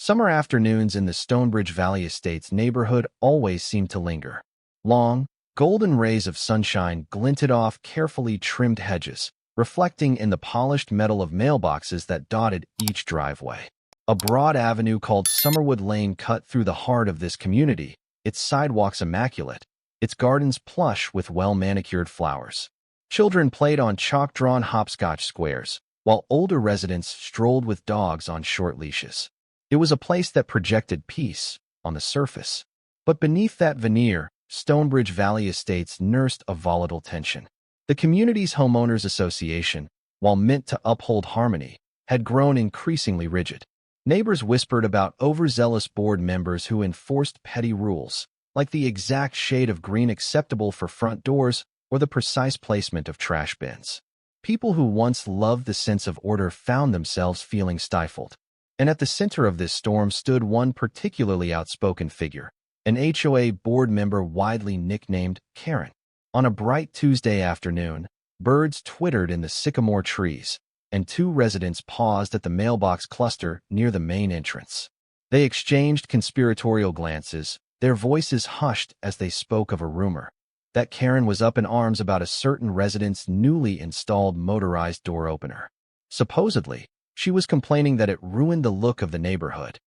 Summer afternoons in the Stonebridge Valley Estates neighborhood always seemed to linger. Long, golden rays of sunshine glinted off carefully trimmed hedges, reflecting in the polished metal of mailboxes that dotted each driveway. A broad avenue called Summerwood Lane cut through the heart of this community, its sidewalks immaculate, its gardens plush with well-manicured flowers. Children played on chalk-drawn hopscotch squares, while older residents strolled with dogs on short leashes. It was a place that projected peace on the surface. But beneath that veneer, Stonebridge Valley Estates nursed a volatile tension. The community's homeowners association, while meant to uphold harmony, had grown increasingly rigid. Neighbors whispered about overzealous board members who enforced petty rules, like the exact shade of green acceptable for front doors or the precise placement of trash bins. People who once loved the sense of order found themselves feeling stifled. And at the center of this storm stood one particularly outspoken figure, an HOA board member widely nicknamed Karen. On a bright Tuesday afternoon, birds twittered in the sycamore trees, and two residents paused at the mailbox cluster near the main entrance. They exchanged conspiratorial glances, their voices hushed as they spoke of a rumor that Karen was up in arms about a certain resident's newly installed motorized door opener. Supposedly, she was complaining that it ruined the look of the neighborhood.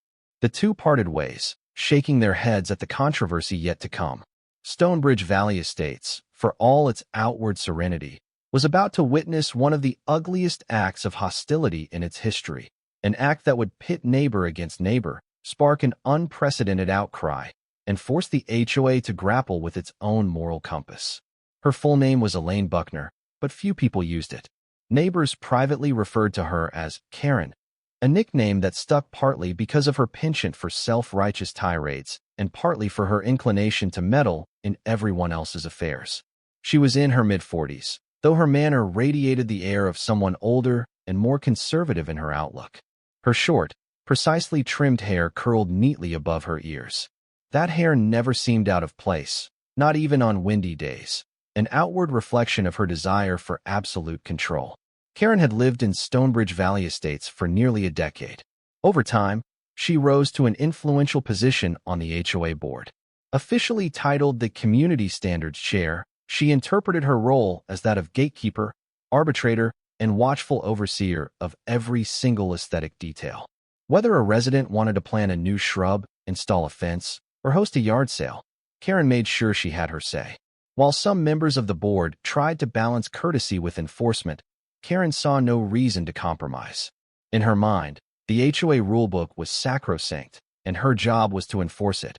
The two parted ways, shaking their heads at the controversy yet to come. Stonebridge Valley Estates, for all its outward serenity, was about to witness one of the ugliest acts of hostility in its history, an act that would pit neighbor against neighbor, spark an unprecedented outcry, and force the HOA to grapple with its own moral compass. Her full name was Elaine Buckner, but few people used it. Neighbors privately referred to her as Karen, a nickname that stuck partly because of her penchant for self-righteous tirades and partly for her inclination to meddle in everyone else's affairs. She was in her mid-40s, though her manner radiated the air of someone older and more conservative in her outlook. Her short, precisely trimmed hair curled neatly above her ears. That hair never seemed out of place, not even on windy days, an outward reflection of her desire for absolute control. Karen had lived in Stonebridge Valley Estates for nearly a decade. Over time, she rose to an influential position on the HOA board. Officially titled the Community Standards Chair, she interpreted her role as that of gatekeeper, arbitrator, and watchful overseer of every single aesthetic detail. Whether a resident wanted to plant a new shrub, install a fence, or host a yard sale, Karen made sure she had her say. While some members of the board tried to balance courtesy with enforcement, Karen saw no reason to compromise. In her mind, the HOA rulebook was sacrosanct, and her job was to enforce it,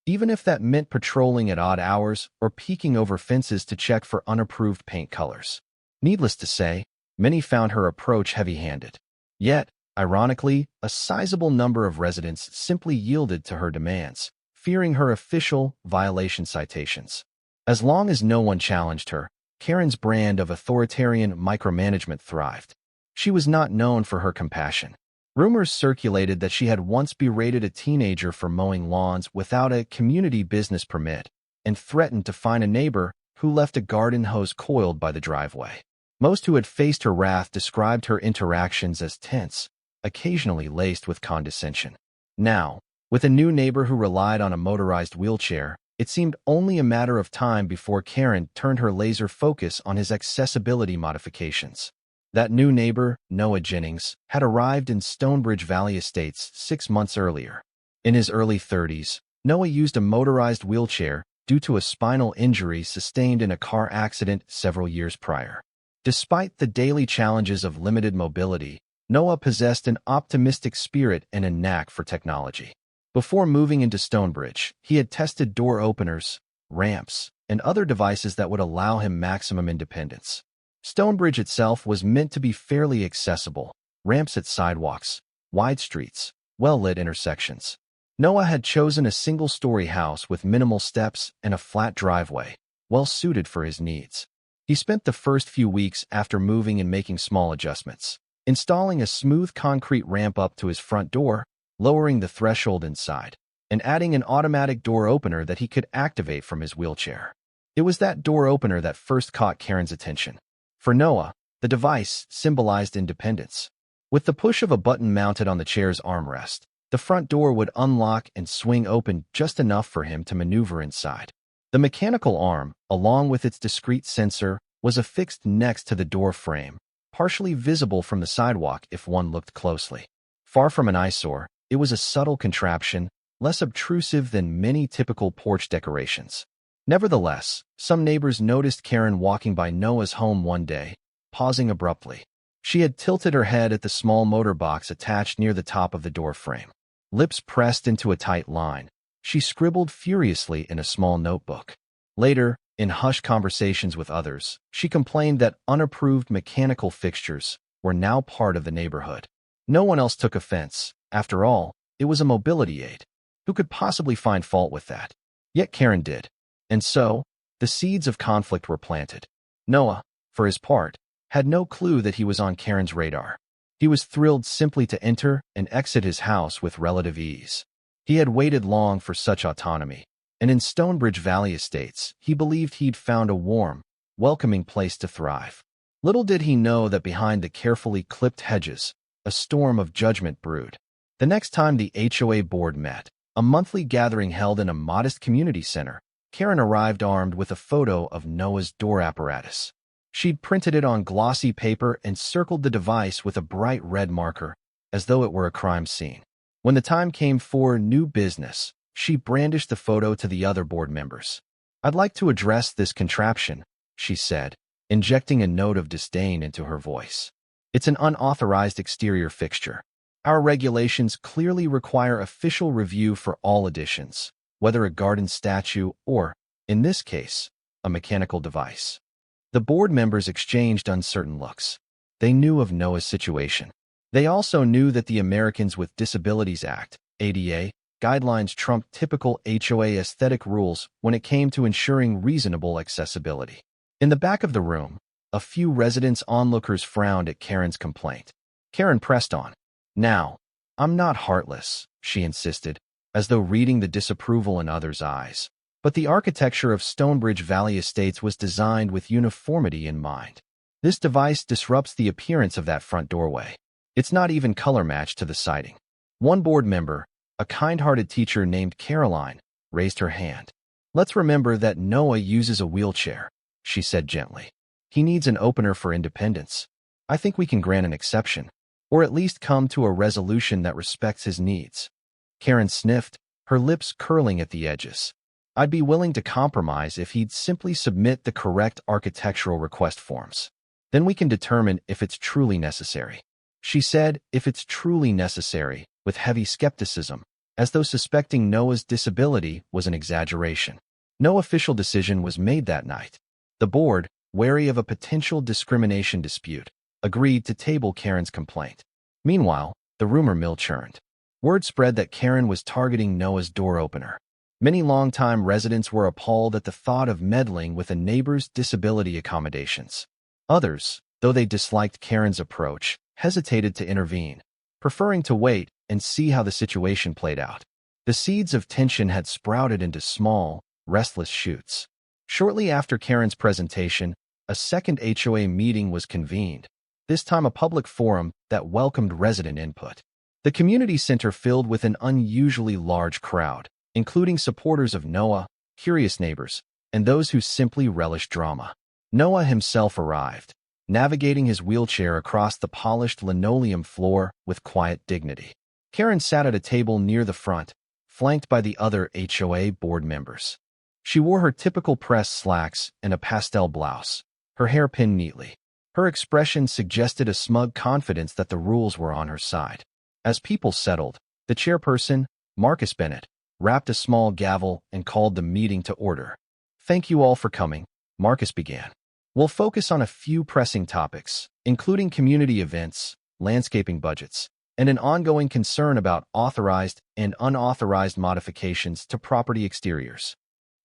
even if that meant patrolling at odd hours or peeking over fences to check for unapproved paint colors. Needless to say, many found her approach heavy-handed. Yet, ironically, a sizable number of residents simply yielded to her demands, fearing her official violation citations. As long as no one challenged her, Karen's brand of authoritarian micromanagement thrived. She was not known for her compassion. Rumors circulated that she had once berated a teenager for mowing lawns without a community business permit and threatened to fine a neighbor who left a garden hose coiled by the driveway. Most who had faced her wrath described her interactions as tense, occasionally laced with condescension. Now, with a new neighbor who relied on a motorized wheelchair, it seemed only a matter of time before Karen turned her laser focus on his accessibility modifications. That new neighbor, Noah Jennings, had arrived in Stonebridge Valley Estates 6 months earlier. In his early 30s, Noah used a motorized wheelchair due to a spinal injury sustained in a car accident several years prior. Despite the daily challenges of limited mobility, Noah possessed an optimistic spirit and a knack for technology. Before moving into Stonebridge, he had tested door openers, ramps, and other devices that would allow him maximum independence. Stonebridge itself was meant to be fairly accessible, ramps at sidewalks, wide streets, well-lit intersections. Noah had chosen a single-story house with minimal steps and a flat driveway, well-suited for his needs. He spent the first few weeks after moving and making small adjustments, installing a smooth concrete ramp up to his front door, lowering the threshold inside, and adding an automatic door opener that he could activate from his wheelchair. It was that door opener that first caught Karen's attention. For Noah, the device symbolized independence. With the push of a button mounted on the chair's armrest, The front door would unlock and swing open just enough for him to maneuver inside. The mechanical arm, along with its discrete sensor, was affixed next to the door frame, partially visible from the sidewalk if one looked closely. Far from an eyesore, it was a subtle contraption, less obtrusive than many typical porch decorations. Nevertheless, some neighbors noticed Karen walking by Noah's home one day, pausing abruptly. She had tilted her head at the small motor box attached near the top of the door frame. Lips pressed into a tight line, she scribbled furiously in a small notebook. Later, in hushed conversations with others, she complained that unapproved mechanical fixtures were now part of the neighborhood. No one else took offense. After all, it was a mobility aid. Who could possibly find fault with that? Yet Karen did. And so, the seeds of conflict were planted. Noah, for his part, had no clue that he was on Karen's radar. He was thrilled simply to enter and exit his house with relative ease. He had waited long for such autonomy, and in Stonebridge Valley Estates, he believed he'd found a warm, welcoming place to thrive. Little did he know that behind the carefully clipped hedges, a storm of judgment brewed. The next time the HOA board met, a monthly gathering held in a modest community center, Karen arrived armed with a photo of Noah's door apparatus. She'd printed it on glossy paper and circled the device with a bright red marker, as though it were a crime scene. When the time came for new business, she brandished the photo to the other board members. "I'd like to address this contraption," she said, injecting a note of disdain into her voice. "It's an unauthorized exterior fixture. Our regulations clearly require official review for all additions, whether a garden statue or, in this case, a mechanical device." The board members exchanged uncertain looks. They knew of Noah's situation. They also knew that the Americans with Disabilities Act, ADA, guidelines trumped typical HOA aesthetic rules when it came to ensuring reasonable accessibility. In the back of the room, a few residents' onlookers frowned at Karen's complaint. Karen pressed on. "Now, I'm not heartless," she insisted, as though reading the disapproval in others' eyes. "But the architecture of Stonebridge Valley Estates was designed with uniformity in mind. This device disrupts the appearance of that front doorway. It's not even color-matched to the siding." One board member, a kind-hearted teacher named Caroline, raised her hand. "Let's remember that Noah uses a wheelchair," she said gently. "He needs an opener for independence. I think we can grant an exception, or at least come to a resolution that respects his needs." Karen sniffed, her lips curling at the edges. "I'd be willing to compromise if he'd simply submit the correct architectural request forms. Then we can determine if it's truly necessary." She said, "if it's truly necessary," with heavy skepticism, as though suspecting Noah's disability was an exaggeration. No official decision was made that night. The board, wary of a potential discrimination dispute, agreed to table Karen's complaint. Meanwhile, the rumor mill churned. Word spread that Karen was targeting Noah's door opener. Many longtime residents were appalled at the thought of meddling with a neighbor's disability accommodations. Others, though they disliked Karen's approach, hesitated to intervene, preferring to wait and see how the situation played out. The seeds of tension had sprouted into small, restless shoots. Shortly after Karen's presentation, a second HOA meeting was convened, this time a public forum that welcomed resident input. The community center filled with an unusually large crowd, including supporters of Noah, curious neighbors, and those who simply relished drama. Noah himself arrived, navigating his wheelchair across the polished linoleum floor with quiet dignity. Karen sat at a table near the front, flanked by the other HOA board members. She wore her typical press slacks and a pastel blouse, her hair pinned neatly. Her expression suggested a smug confidence that the rules were on her side. As people settled, the chairperson, Marcus Bennett, rapped a small gavel and called the meeting to order. "Thank you all for coming," Marcus began. "We'll focus on a few pressing topics, including community events, landscaping budgets, and an ongoing concern about authorized and unauthorized modifications to property exteriors."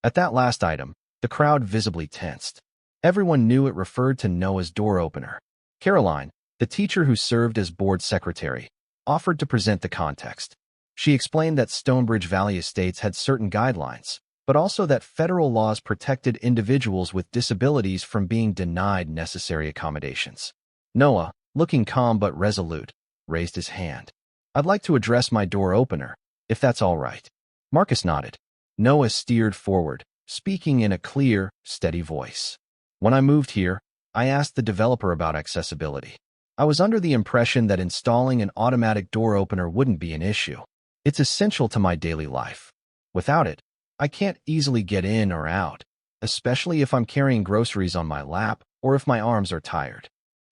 At that last item, the crowd visibly tensed. Everyone knew it referred to Noah's door opener. Caroline, the teacher who served as board secretary, offered to present the context. She explained that Stonebridge Valley Estates had certain guidelines, but also that federal laws protected individuals with disabilities from being denied necessary accommodations. Noah, looking calm but resolute, raised his hand. I'd like to address my door opener, if that's all right. Marcus nodded. Noah steered forward, speaking in a clear, steady voice. When I moved here, I asked the developer about accessibility. I was under the impression that installing an automatic door opener wouldn't be an issue. It's essential to my daily life. Without it, I can't easily get in or out, especially if I'm carrying groceries on my lap or if my arms are tired.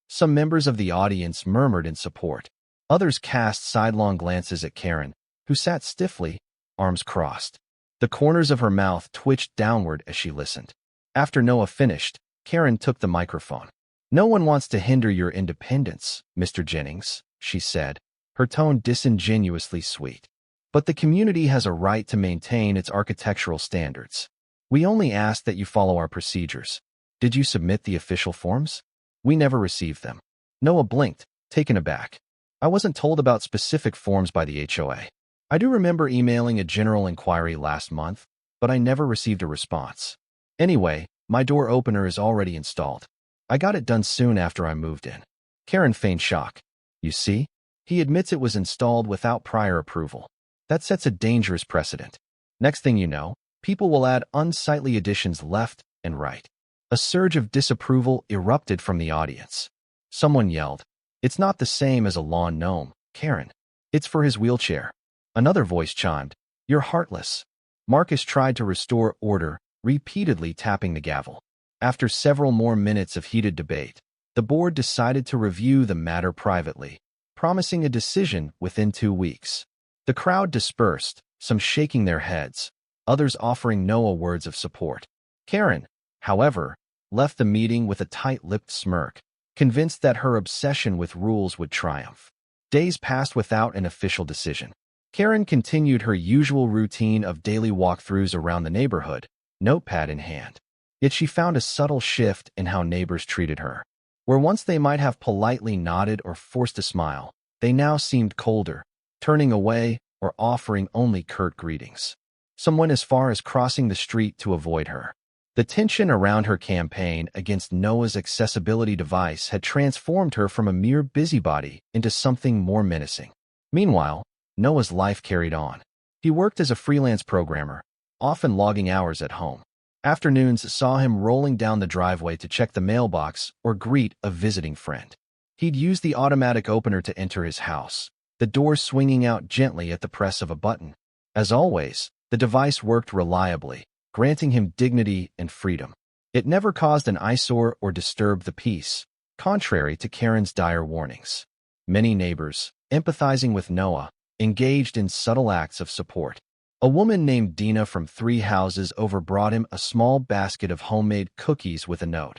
Some members of the audience murmured in support. Others cast sidelong glances at Karen, who sat stiffly, arms crossed. The corners of her mouth twitched downward as she listened. After Noah finished, Karen took the microphone. "No one wants to hinder your independence, Mr. Jennings," she said, her tone disingenuously sweet. "But the community has a right to maintain its architectural standards. We only ask that you follow our procedures. Did you submit the official forms?" "We never received them." Noah blinked, taken aback. "I wasn't told about specific forms by the HOA. I do remember emailing a general inquiry last month, but I never received a response. Anyway, my door opener is already installed. I got it done soon after I moved in." Karen feigned shock. "You see? He admits it was installed without prior approval. That sets a dangerous precedent. Next thing you know, people will add unsightly additions left and right." A surge of disapproval erupted from the audience. Someone yelled, "It's not the same as a lawn gnome, Karen. It's for his wheelchair." Another voice chimed, "You're heartless." Marcus tried to restore order, repeatedly tapping the gavel. After several more minutes of heated debate, the board decided to review the matter privately, promising a decision within 2 weeks. The crowd dispersed, some shaking their heads, others offering Noah words of support. Karen, however, left the meeting with a tight-lipped smirk, convinced that her obsession with rules would triumph. Days passed without an official decision. Karen continued her usual routine of daily walkthroughs around the neighborhood, notepad in hand. Yet she found a subtle shift in how neighbors treated her. Where once they might have politely nodded or forced a smile, they now seemed colder, turning away or offering only curt greetings. Some went as far as crossing the street to avoid her. The tension around her campaign against Noah's accessibility device had transformed her from a mere busybody into something more menacing. Meanwhile, Noah's life carried on. He worked as a freelance programmer, often logging hours at home. Afternoons saw him rolling down the driveway to check the mailbox or greet a visiting friend. He'd use the automatic opener to enter his house, the door swinging out gently at the press of a button. As always, the device worked reliably, granting him dignity and freedom. It never caused an eyesore or disturbed the peace, contrary to Karen's dire warnings. Many neighbors, empathizing with Noah, engaged in subtle acts of support. A woman named Dina from 3 houses over brought him a small basket of homemade cookies with a note.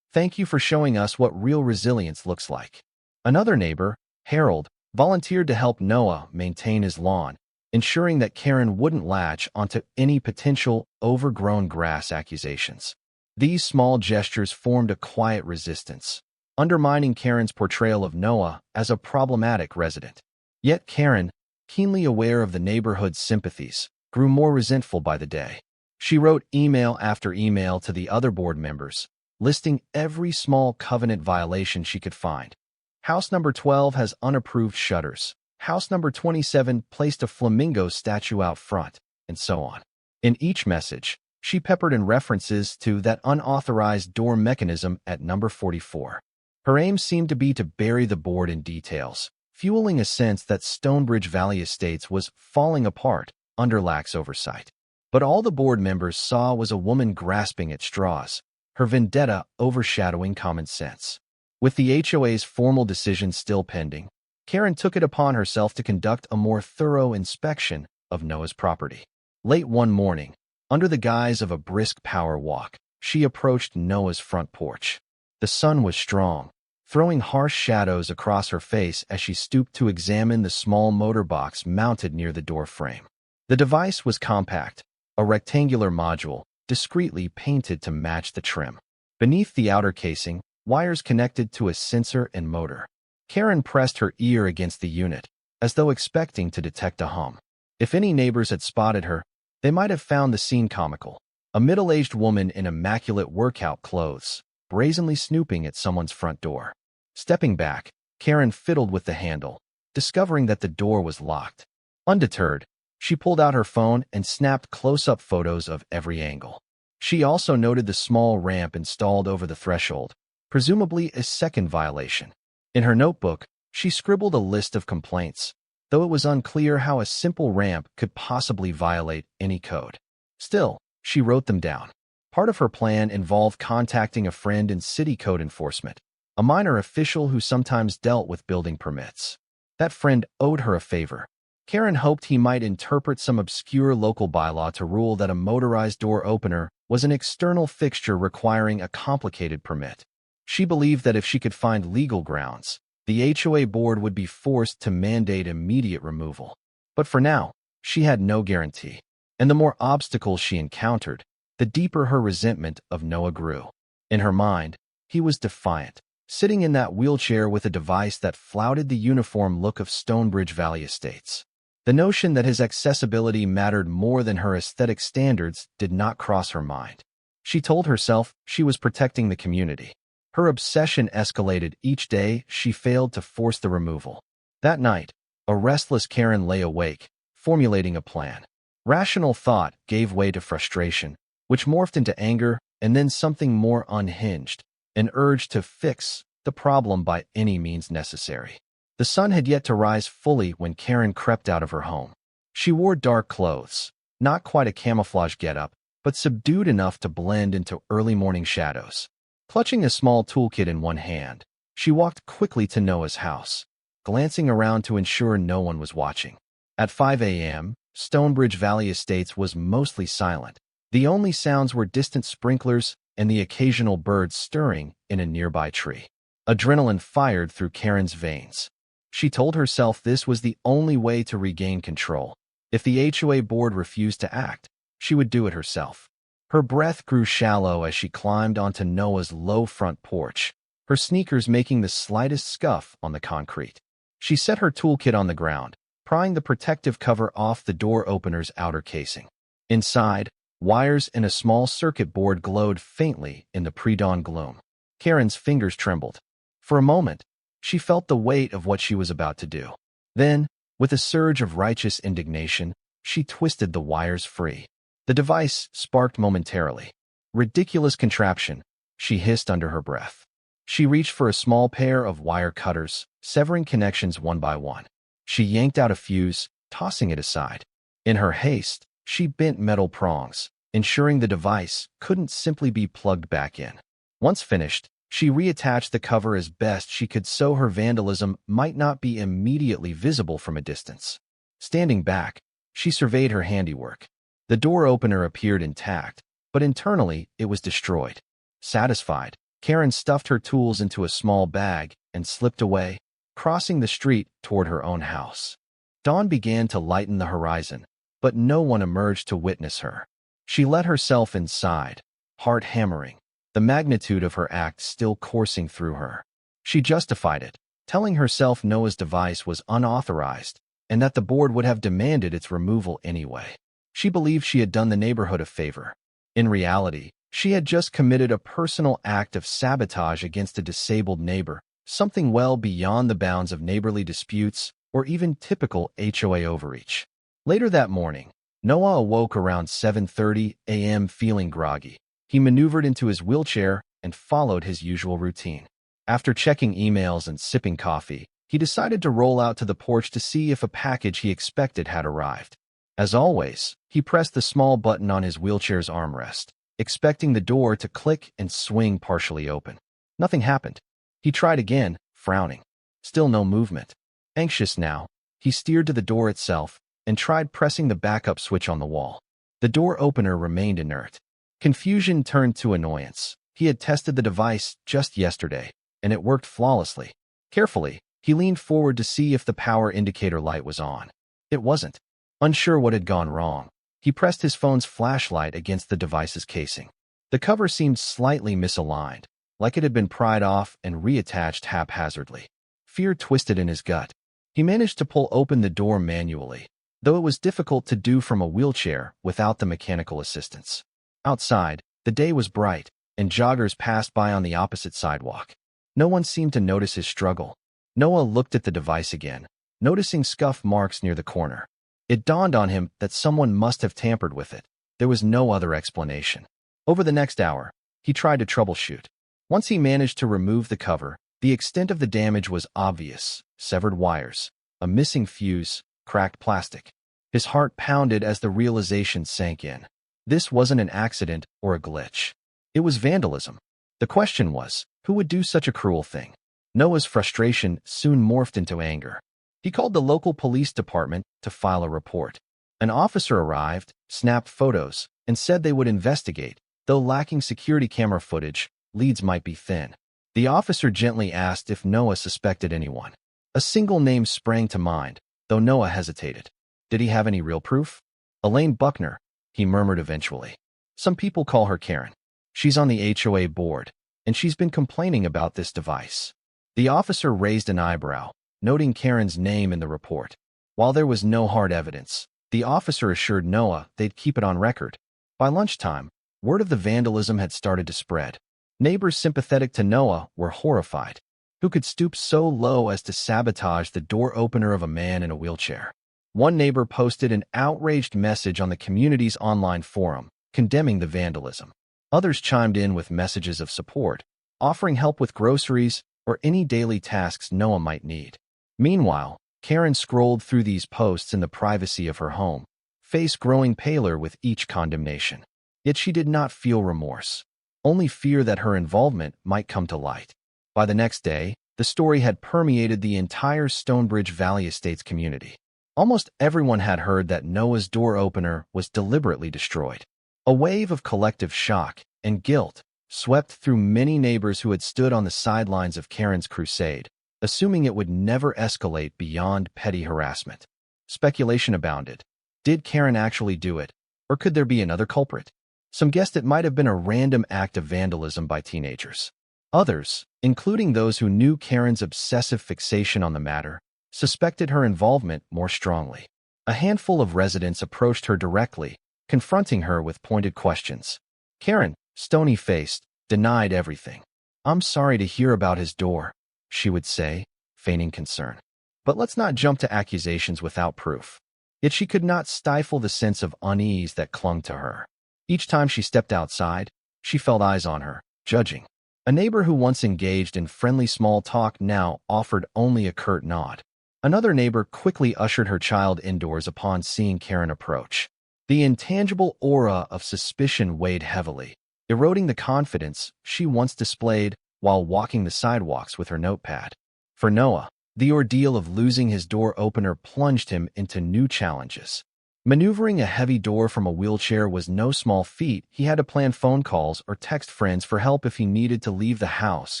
"Thank you for showing us what real resilience looks like." Another neighbor, Harold, volunteered to help Noah maintain his lawn, ensuring that Karen wouldn't latch onto any potential overgrown grass accusations. These small gestures formed a quiet resistance, undermining Karen's portrayal of Noah as a problematic resident. Yet Karen, keenly aware of the neighborhood's sympathies, grew more resentful by the day. She wrote email after email to the other board members, listing every small covenant violation she could find. House number 12 has unapproved shutters. House number 27 placed a flamingo statue out front, and so on. In each message, she peppered in references to that unauthorized door mechanism at number 44. Her aim seemed to be to bury the board in details, fueling a sense that Stonebridge Valley Estates was falling apart under lax oversight. But all the board members saw was a woman grasping at straws, her vendetta overshadowing common sense. With the HOA's formal decision still pending, Karen took it upon herself to conduct a more thorough inspection of Noah's property. Late one morning, under the guise of a brisk power walk, she approached Noah's front porch. The sun was strong, throwing harsh shadows across her face as she stooped to examine the small motor box mounted near the door frame. The device was compact, a rectangular module, discreetly painted to match the trim. Beneath the outer casing, wires connected to a sensor and motor. Karen pressed her ear against the unit, as though expecting to detect a hum. If any neighbors had spotted her, they might have found the scene comical. A middle-aged woman in immaculate workout clothes, brazenly snooping at someone's front door. Stepping back, Karen fiddled with the handle, discovering that the door was locked. Undeterred, she pulled out her phone and snapped close-up photos of every angle. She also noted the small ramp installed over the threshold, presumably a second violation. In her notebook, she scribbled a list of complaints, though it was unclear how a simple ramp could possibly violate any code. Still, she wrote them down. Part of her plan involved contacting a friend in city code enforcement, a minor official who sometimes dealt with building permits. That friend owed her a favor. Karen hoped he might interpret some obscure local bylaw to rule that a motorized door opener was an external fixture requiring a complicated permit. She believed that if she could find legal grounds, the HOA board would be forced to mandate immediate removal. But for now, she had no guarantee. And the more obstacles she encountered, the deeper her resentment of Noah grew. In her mind, he was defiant, sitting in that wheelchair with a device that flouted the uniform look of Stonebridge Valley Estates. The notion that his accessibility mattered more than her aesthetic standards did not cross her mind. She told herself she was protecting the community. Her obsession escalated each day she failed to force the removal. That night, a restless Karen lay awake, formulating a plan. Rational thought gave way to frustration, which morphed into anger and then something more unhinged, an urge to fix the problem by any means necessary. The sun had yet to rise fully when Karen crept out of her home. She wore dark clothes, not quite a camouflage getup, but subdued enough to blend into early morning shadows. Clutching a small toolkit in one hand, she walked quickly to Noah's house, glancing around to ensure no one was watching. At 5 a.m., Stonebridge Valley Estates was mostly silent. The only sounds were distant sprinklers and the occasional bird stirring in a nearby tree. Adrenaline fired through Karen's veins. She told herself this was the only way to regain control. If the HOA board refused to act, she would do it herself. Her breath grew shallow as she climbed onto Noah's low front porch, her sneakers making the slightest scuff on the concrete. She set her toolkit on the ground, prying the protective cover off the door opener's outer casing. Inside, wires and a small circuit board glowed faintly in the pre-dawn gloom. Karen's fingers trembled. For a moment, she felt the weight of what she was about to do. Then, with a surge of righteous indignation, she twisted the wires free. The device sparked momentarily. Ridiculous contraption, she hissed under her breath. She reached for a small pair of wire cutters, severing connections one by one. She yanked out a fuse, tossing it aside. In her haste, she bent metal prongs, ensuring the device couldn't simply be plugged back in. Once finished, she reattached the cover as best she could so her vandalism might not be immediately visible from a distance. Standing back, she surveyed her handiwork. The door opener appeared intact, but internally it was destroyed. Satisfied, Karen stuffed her tools into a small bag and slipped away, crossing the street toward her own house. Dawn began to lighten the horizon, but no one emerged to witness her. She let herself inside, heart hammering, the magnitude of her act still coursing through her. She justified it, telling herself Noah's device was unauthorized and that the board would have demanded its removal anyway. She believed she had done the neighborhood a favor. In reality, she had just committed a personal act of sabotage against a disabled neighbor, something well beyond the bounds of neighborly disputes or even typical HOA overreach. Later that morning, Noah awoke around 7:30 a.m. feeling groggy. He maneuvered into his wheelchair and followed his usual routine. After checking emails and sipping coffee, he decided to roll out to the porch to see if a package he expected had arrived. As always, he pressed the small button on his wheelchair's armrest, expecting the door to click and swing partially open. Nothing happened. He tried again, frowning. Still no movement. Anxious now, he steered to the door itself and tried pressing the backup switch on the wall. The door opener remained inert. Confusion turned to annoyance. He had tested the device just yesterday, and it worked flawlessly. Carefully, he leaned forward to see if the power indicator light was on. It wasn't. Unsure what had gone wrong, he pressed his phone's flashlight against the device's casing. The cover seemed slightly misaligned, like it had been pried off and reattached haphazardly. Fear twisted in his gut. He managed to pull open the door manually, though it was difficult to do from a wheelchair without the mechanical assistance. Outside, the day was bright, and joggers passed by on the opposite sidewalk. No one seemed to notice his struggle. Noah looked at the device again, noticing scuff marks near the corner. It dawned on him that someone must have tampered with it. There was no other explanation. Over the next hour, he tried to troubleshoot. Once he managed to remove the cover, the extent of the damage was obvious: severed wires, a missing fuse, cracked plastic. His heart pounded as the realization sank in. This wasn't an accident or a glitch. It was vandalism. The question was, who would do such a cruel thing? Noah's frustration soon morphed into anger. He called the local police department to file a report. An officer arrived, snapped photos, and said they would investigate. Though lacking security camera footage, leads might be thin. The officer gently asked if Noah suspected anyone. A single name sprang to mind, though Noah hesitated. Did he have any real proof? Elaine Buckner, he murmured eventually. Some people call her Karen. She's on the HOA board, and she's been complaining about this device. The officer raised an eyebrow, noting Karen's name in the report. While there was no hard evidence, the officer assured Noah they'd keep it on record. By lunchtime, word of the vandalism had started to spread. Neighbors sympathetic to Noah were horrified. Who could stoop so low as to sabotage the door opener of a man in a wheelchair? One neighbor posted an outraged message on the community's online forum, condemning the vandalism. Others chimed in with messages of support, offering help with groceries or any daily tasks Noah might need. Meanwhile, Karen scrolled through these posts in the privacy of her home, face growing paler with each condemnation. Yet she did not feel remorse, only fear that her involvement might come to light. By the next day, the story had permeated the entire Stonebridge Valley Estates community. Almost everyone had heard that Noah's door opener was deliberately destroyed. A wave of collective shock and guilt swept through many neighbors who had stood on the sidelines of Karen's crusade, assuming it would never escalate beyond petty harassment. Speculation abounded. Did Karen actually do it, or could there be another culprit? Some guessed it might have been a random act of vandalism by teenagers. Others, including those who knew Karen's obsessive fixation on the matter, suspected her involvement more strongly. A handful of residents approached her directly, confronting her with pointed questions. Karen, stony-faced, denied everything. "I'm sorry to hear about his door," she would say, feigning concern. But let's not jump to accusations without proof. Yet she could not stifle the sense of unease that clung to her. Each time she stepped outside, she felt eyes on her, judging. A neighbor who once engaged in friendly small talk now offered only a curt nod. Another neighbor quickly ushered her child indoors upon seeing Karen approach. The intangible aura of suspicion weighed heavily, eroding the confidence she once displayed while walking the sidewalks with her notepad. For Noah, the ordeal of losing his door opener plunged him into new challenges. Maneuvering a heavy door from a wheelchair was no small feat. He had to plan phone calls or text friends for help if he needed to leave the house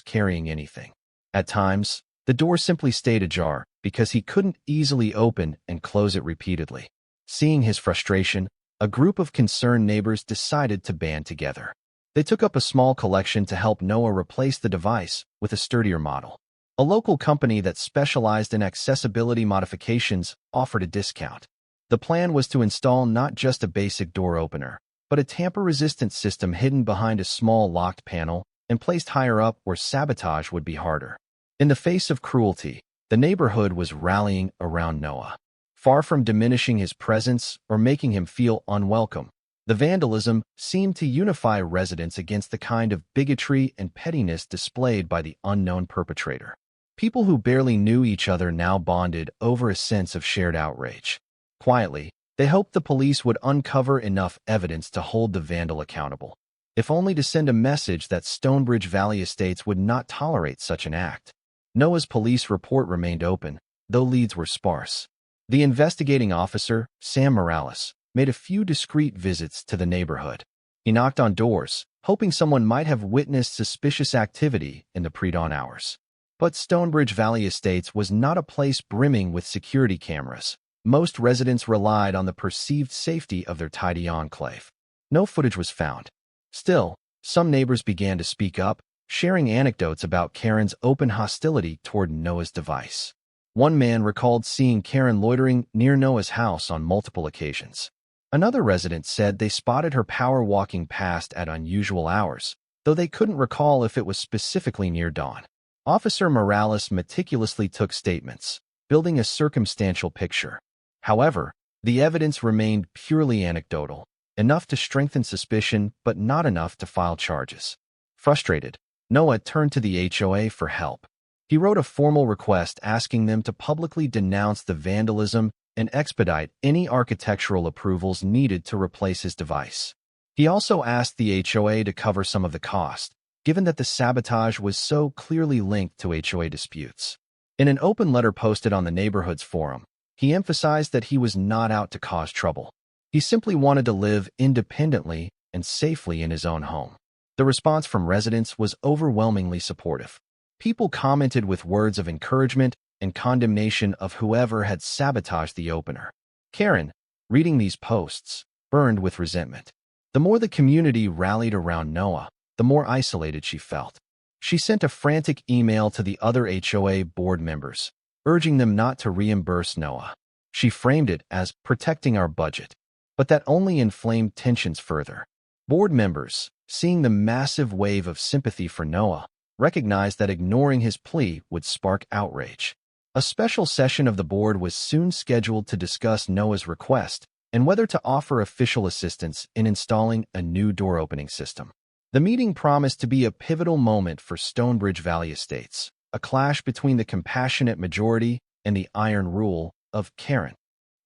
carrying anything. At times, the door simply stayed ajar because he couldn't easily open and close it repeatedly. Seeing his frustration, a group of concerned neighbors decided to band together. They took up a small collection to help Noah replace the device with a sturdier model. A local company that specialized in accessibility modifications offered a discount. The plan was to install not just a basic door opener, but a tamper-resistant system hidden behind a small locked panel and placed higher up where sabotage would be harder. In the face of cruelty, the neighborhood was rallying around Noah. Far from diminishing his presence or making him feel unwelcome, the vandalism seemed to unify residents against the kind of bigotry and pettiness displayed by the unknown perpetrator. People who barely knew each other now bonded over a sense of shared outrage. Quietly, they hoped the police would uncover enough evidence to hold the vandal accountable, if only to send a message that Stonebridge Valley Estates would not tolerate such an act. Noah's police report remained open, though leads were sparse. The investigating officer, Sam Morales, made a few discreet visits to the neighborhood. He knocked on doors, hoping someone might have witnessed suspicious activity in the pre-dawn hours. But Stonebridge Valley Estates was not a place brimming with security cameras. Most residents relied on the perceived safety of their tidy enclave. No footage was found. Still, some neighbors began to speak up, sharing anecdotes about Karen's open hostility toward Noah's device. One man recalled seeing Karen loitering near Noah's house on multiple occasions. Another resident said they spotted her power walking past at unusual hours, though they couldn't recall if it was specifically near dawn. Officer Morales meticulously took statements, building a circumstantial picture. However, the evidence remained purely anecdotal, enough to strengthen suspicion but not enough to file charges. Frustrated, Noah turned to the HOA for help. He wrote a formal request asking them to publicly denounce the vandalism and expedite any architectural approvals needed to replace his device. He also asked the HOA to cover some of the cost, given that the sabotage was so clearly linked to HOA disputes. In an open letter posted on the neighborhood's forum, he emphasized that he was not out to cause trouble. He simply wanted to live independently and safely in his own home. The response from residents was overwhelmingly supportive. People commented with words of encouragement and condemnation of whoever had sabotaged the opener. Karen, reading these posts, burned with resentment. The more the community rallied around Noah, the more isolated she felt. She sent a frantic email to the other HOA board members, urging them not to reimburse Noah. She framed it as protecting our budget, but that only inflamed tensions further. Board members, seeing the massive wave of sympathy for Noah, recognized that ignoring his plea would spark outrage. A special session of the board was soon scheduled to discuss Noah's request and whether to offer official assistance in installing a new door opening system. The meeting promised to be a pivotal moment for Stonebridge Valley Estates, a clash between the compassionate majority and the iron rule of Karen.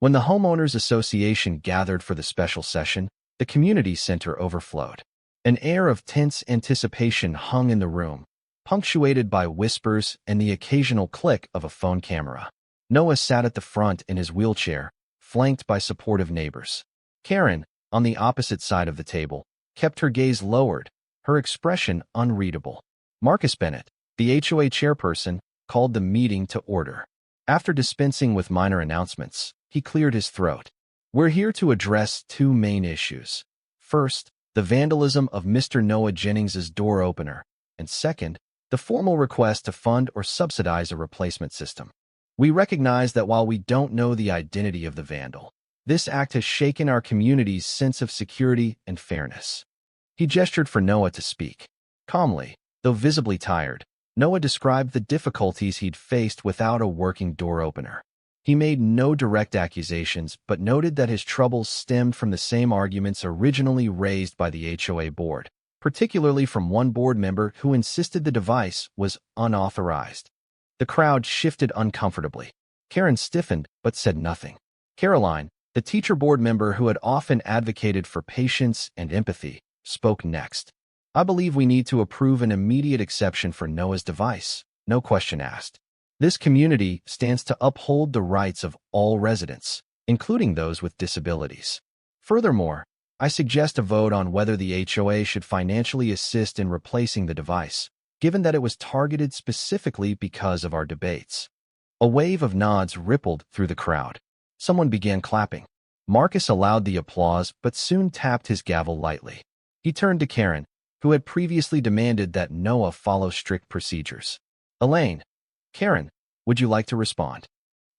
When the Homeowners Association gathered for the special session, the community center overflowed. An air of tense anticipation hung in the room, punctuated by whispers and the occasional click of a phone camera. Noah sat at the front in his wheelchair, flanked by supportive neighbors. Karen, on the opposite side of the table, kept her gaze lowered, her expression unreadable. Marcus Bennett, the HOA chairperson, called the meeting to order. After dispensing with minor announcements, he cleared his throat. We're here to address two main issues. First, the vandalism of Mr. Noah Jennings's door opener, and second, the formal request to fund or subsidize a replacement system. We recognize that while we don't know the identity of the vandal, this act has shaken our community's sense of security and fairness. He gestured for Noah to speak. Calmly, though visibly tired, Noah described the difficulties he'd faced without a working door opener. He made no direct accusations, but noted that his troubles stemmed from the same arguments originally raised by the HOA board, particularly from one board member who insisted the device was unauthorized. The crowd shifted uncomfortably. Karen stiffened but said nothing. Caroline, the teacher board member who had often advocated for patience and empathy, spoke next. I believe we need to approve an immediate exception for Noah's device, no question asked. This community stands to uphold the rights of all residents, including those with disabilities. Furthermore, I suggest a vote on whether the HOA should financially assist in replacing the device, given that it was targeted specifically because of our debates. A wave of nods rippled through the crowd. Someone began clapping. Marcus allowed the applause but soon tapped his gavel lightly. He turned to Karen, who had previously demanded that Noah follow strict procedures. Elaine. Karen, would you like to respond?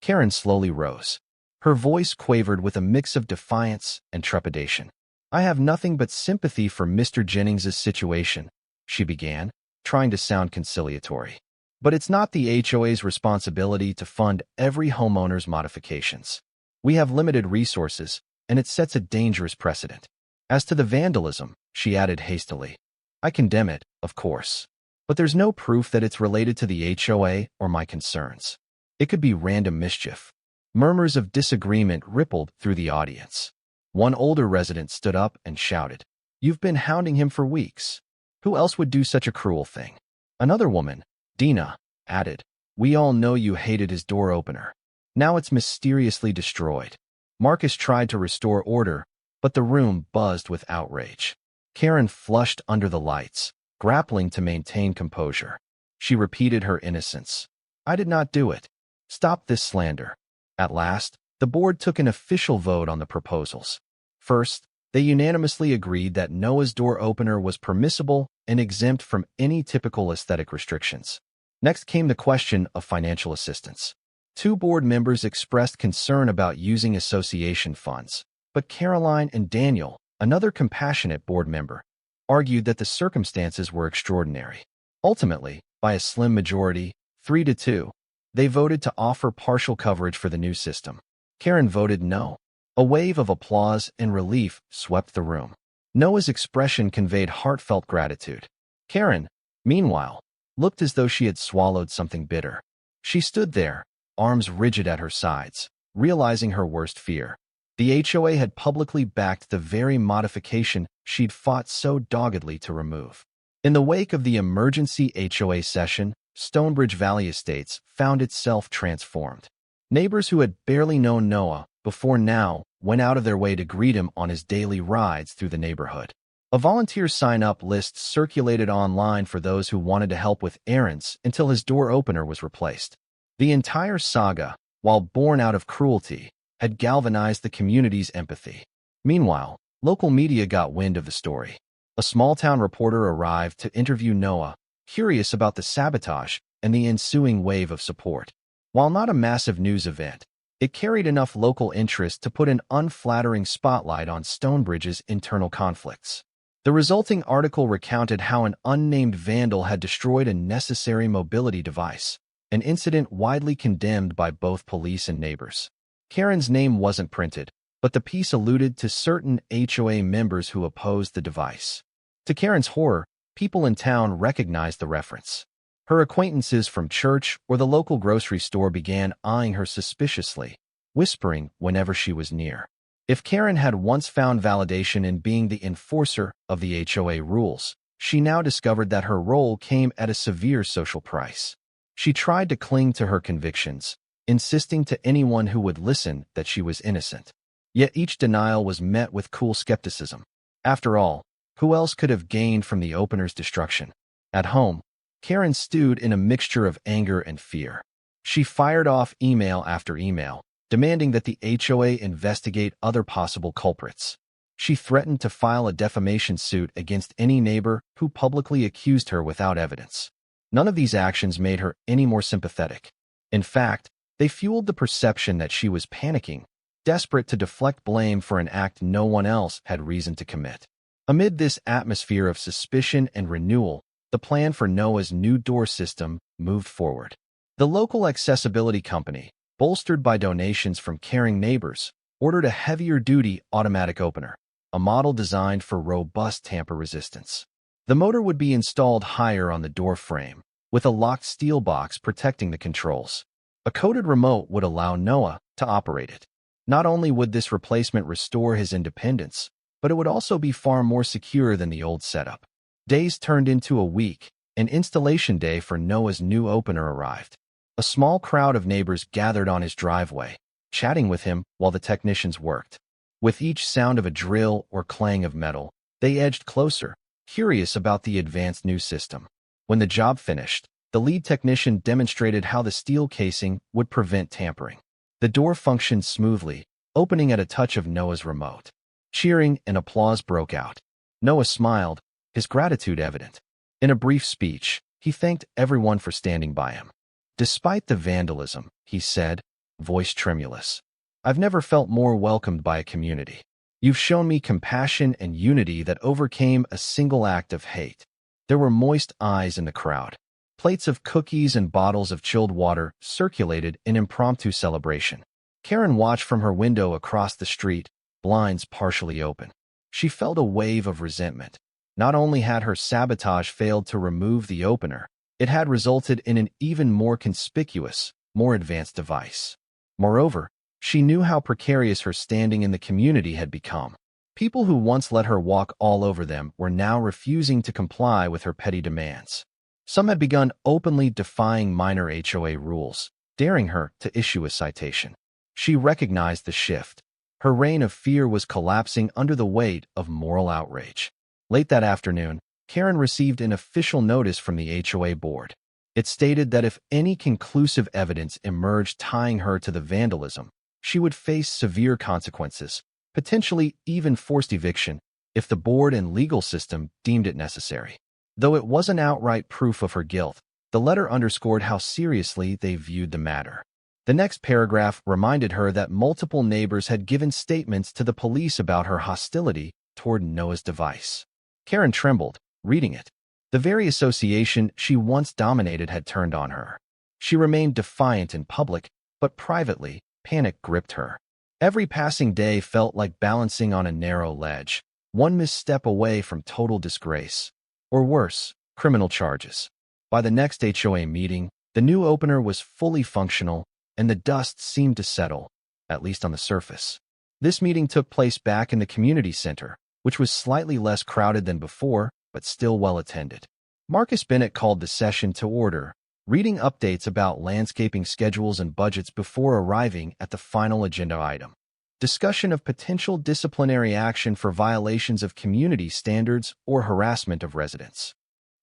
Karen slowly rose. Her voice quavered with a mix of defiance and trepidation. I have nothing but sympathy for Mr. Jennings's situation, she began, trying to sound conciliatory. But it's not the HOA's responsibility to fund every homeowner's modifications. We have limited resources, and it sets a dangerous precedent. As to the vandalism, she added hastily, I condemn it, of course. But there's no proof that it's related to the HOA or my concerns. It could be random mischief. Murmurs of disagreement rippled through the audience. One older resident stood up and shouted, You've been hounding him for weeks. Who else would do such a cruel thing? Another woman, Dina, added, We all know you hated his door opener. Now it's mysteriously destroyed. Marcus tried to restore order, but the room buzzed with outrage. Karen flushed under the lights, grappling to maintain composure. She repeated her innocence. I did not do it. Stop this slander. At last, the board took an official vote on the proposals. First, they unanimously agreed that Noah's door opener was permissible and exempt from any typical aesthetic restrictions. Next came the question of financial assistance. Two board members expressed concern about using association funds, but Caroline and Daniel, another compassionate board member, argued that the circumstances were extraordinary. Ultimately, by a slim majority, 3-2, They voted to offer partial coverage for the new system. Karen voted no. A wave of applause and relief swept the room. Noah's expression conveyed heartfelt gratitude. Karen, meanwhile, looked as though she had swallowed something bitter. She stood there, arms rigid at her sides, realizing her worst fear. The HOA had publicly backed the very modification she'd fought so doggedly to remove. In the wake of the emergency HOA session, Stonebridge Valley Estates found itself transformed. Neighbors who had barely known Noah before now went out of their way to greet him on his daily rides through the neighborhood. A volunteer sign-up list circulated online for those who wanted to help with errands until his door opener was replaced. The entire saga, while born out of cruelty, had galvanized the community's empathy. Meanwhile, local media got wind of the story. A small-town reporter arrived to interview Noah, curious about the sabotage and the ensuing wave of support. While not a massive news event, it carried enough local interest to put an unflattering spotlight on Stonebridge's internal conflicts. The resulting article recounted how an unnamed vandal had destroyed a necessary mobility device, an incident widely condemned by both police and neighbors. Karen's name wasn't printed, but the piece alluded to certain HOA members who opposed the device. To Karen's horror, people in town recognized the reference. Her acquaintances from church or the local grocery store began eyeing her suspiciously, whispering whenever she was near. If Karen had once found validation in being the enforcer of the HOA rules, she now discovered that her role came at a severe social price. She tried to cling to her convictions, insisting to anyone who would listen that she was innocent. Yet each denial was met with cool skepticism. After all, who else could have gained from the opener's destruction? At home, Karen stewed in a mixture of anger and fear. She fired off email after email, demanding that the HOA investigate other possible culprits. She threatened to file a defamation suit against any neighbor who publicly accused her without evidence. None of these actions made her any more sympathetic. In fact, they fueled the perception that she was panicking, desperate to deflect blame for an act no one else had reason to commit. Amid this atmosphere of suspicion and renewal, the plan for Noah's new door system moved forward. The local accessibility company, bolstered by donations from caring neighbors, ordered a heavier-duty automatic opener, a model designed for robust tamper resistance. The motor would be installed higher on the door frame, with a locked steel box protecting the controls. A coded remote would allow Noah to operate it. Not only would this replacement restore his independence, but it would also be far more secure than the old setup. Days turned into a week, and installation day for Noah's new opener arrived. A small crowd of neighbors gathered on his driveway, chatting with him while the technicians worked. With each sound of a drill or clang of metal, they edged closer, curious about the advanced new system. When the job finished, the lead technician demonstrated how the steel casing would prevent tampering. The door functioned smoothly, opening at a touch of Noah's remote. Cheering and applause broke out. Noah smiled, his gratitude evident. In a brief speech, he thanked everyone for standing by him. Despite the vandalism, he said, voice tremulous, I've never felt more welcomed by a community. You've shown me compassion and unity that overcame a single act of hate. There were moist eyes in the crowd. Plates of cookies and bottles of chilled water circulated in impromptu celebration. Karen watched from her window across the street, blinds partially open. She felt a wave of resentment. Not only had her sabotage failed to remove the opener, it had resulted in an even more conspicuous, more advanced device. Moreover, she knew how precarious her standing in the community had become. People who once let her walk all over them were now refusing to comply with her petty demands. Some had begun openly defying minor HOA rules, daring her to issue a citation. She recognized the shift. Her reign of fear was collapsing under the weight of moral outrage. Late that afternoon, Karen received an official notice from the HOA board. It stated that if any conclusive evidence emerged tying her to the vandalism, she would face severe consequences, potentially even forced eviction, if the board and legal system deemed it necessary. Though it wasn't outright proof of her guilt, the letter underscored how seriously they viewed the matter. The next paragraph reminded her that multiple neighbors had given statements to the police about her hostility toward Noah's device. Karen trembled, reading it. The very association she once dominated had turned on her. She remained defiant in public, but privately, panic gripped her. Every passing day felt like balancing on a narrow ledge, one misstep away from total disgrace. Or worse, criminal charges. By the next HOA meeting, the new opener was fully functional, and the dust seemed to settle, at least on the surface. This meeting took place back in the community center, which was slightly less crowded than before, but still well attended. Marcus Bennett called the session to order, reading updates about landscaping schedules and budgets before arriving at the final agenda item. Discussion of potential disciplinary action for violations of community standards or harassment of residents.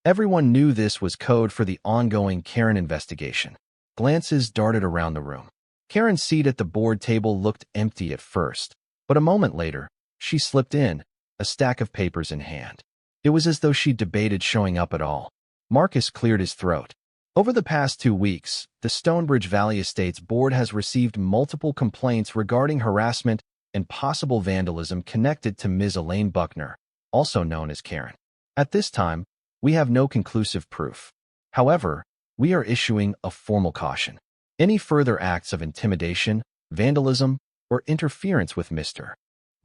Everyone knew this was code for the ongoing Karen investigation. Glances darted around the room. Karen's seat at the board table looked empty at first, but a moment later, she slipped in, a stack of papers in hand. It was as though she debated showing up at all. Marcus cleared his throat. Over the past 2 weeks, the Stonebridge Valley Estates Board has received multiple complaints regarding harassment and possible vandalism connected to Ms. Elaine Buckner, also known as Karen. At this time, we have no conclusive proof. However, we are issuing a formal caution. Any further acts of intimidation, vandalism, or interference with Mr.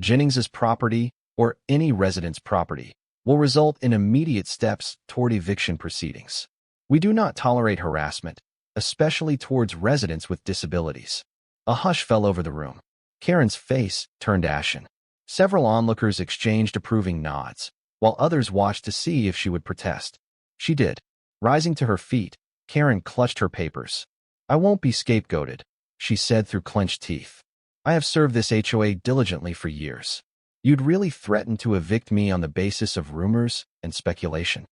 Jennings's property or any resident's property will result in immediate steps toward eviction proceedings. We do not tolerate harassment, especially towards residents with disabilities. A hush fell over the room. Karen's face turned ashen. Several onlookers exchanged approving nods, while others watched to see if she would protest. She did. Rising to her feet, Karen clutched her papers. "I won't be scapegoated," she said through clenched teeth. "I have served this HOA diligently for years. You'd really threaten to evict me on the basis of rumors and speculation?"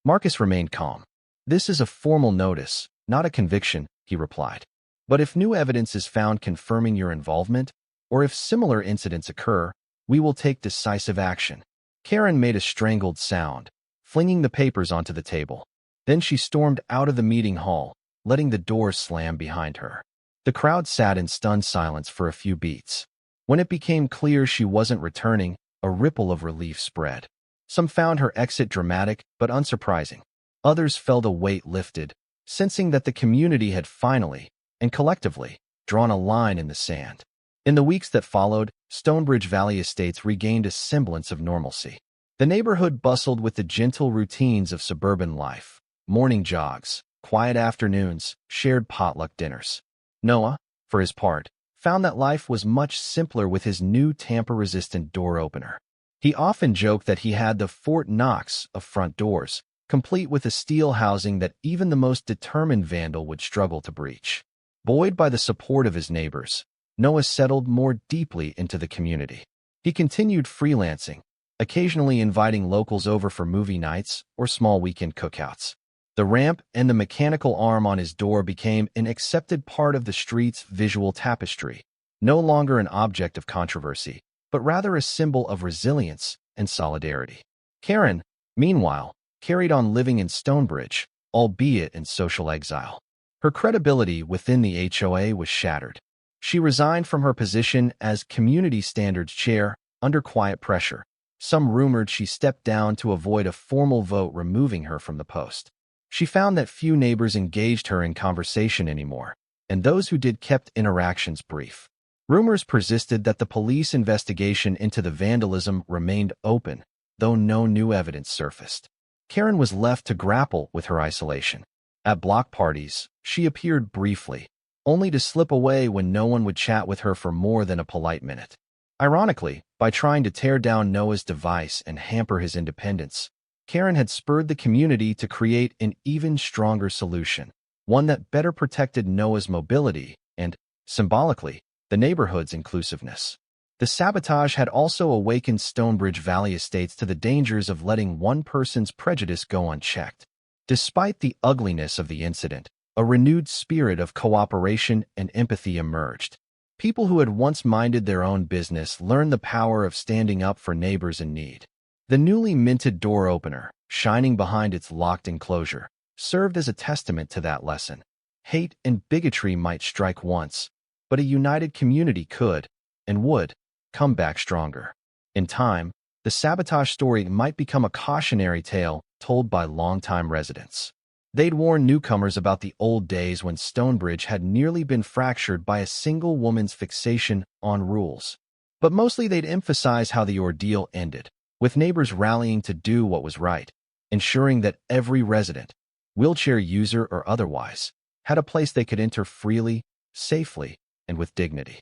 Marcus remained calm. "This is a formal notice, not a conviction," he replied. "But if new evidence is found confirming your involvement, or if similar incidents occur, we will take decisive action." Karen made a strangled sound, flinging the papers onto the table. Then she stormed out of the meeting hall, letting the door slam behind her. The crowd sat in stunned silence for a few beats. When it became clear she wasn't returning, a ripple of relief spread. Some found her exit dramatic but unsurprising. Others felt a weight lifted, sensing that the community had finally, and collectively, drawn a line in the sand. In the weeks that followed, Stonebridge Valley Estates regained a semblance of normalcy. The neighborhood bustled with the gentle routines of suburban life: morning jogs, quiet afternoons, shared potluck dinners. Noah, for his part, found that life was much simpler with his new tamper-resistant door opener. He often joked that he had the Fort Knox of front doors, complete with a steel housing that even the most determined vandal would struggle to breach. Buoyed by the support of his neighbors, Noah settled more deeply into the community. He continued freelancing, occasionally inviting locals over for movie nights or small weekend cookouts. The ramp and the mechanical arm on his door became an accepted part of the street's visual tapestry, no longer an object of controversy, but rather a symbol of resilience and solidarity. Karen, meanwhile, carried on living in Stonebridge, albeit in social exile. Her credibility within the HOA was shattered. She resigned from her position as Community Standards Chair under quiet pressure. Some rumored she stepped down to avoid a formal vote removing her from the post. She found that few neighbors engaged her in conversation anymore, and those who did kept interactions brief. Rumors persisted that the police investigation into the vandalism remained open, though no new evidence surfaced. Karen was left to grapple with her isolation. At block parties, she appeared briefly, only to slip away when no one would chat with her for more than a polite minute. Ironically, by trying to tear down Noah's device and hamper his independence, Karen had spurred the community to create an even stronger solution, one that better protected Noah's mobility and, symbolically, the neighborhood's inclusiveness. The sabotage had also awakened Stonebridge Valley Estates to the dangers of letting one person's prejudice go unchecked. Despite the ugliness of the incident, a renewed spirit of cooperation and empathy emerged. People who had once minded their own business learned the power of standing up for neighbors in need. The newly minted door opener, shining behind its locked enclosure, served as a testament to that lesson. Hate and bigotry might strike once, but a united community could, and would, come back stronger. In time, the sabotage story might become a cautionary tale told by longtime residents. They'd warn newcomers about the old days when Stonebridge had nearly been fractured by a single woman's fixation on rules. But mostly they'd emphasize how the ordeal ended, with neighbors rallying to do what was right, ensuring that every resident, wheelchair user or otherwise, had a place they could enter freely, safely, and with dignity.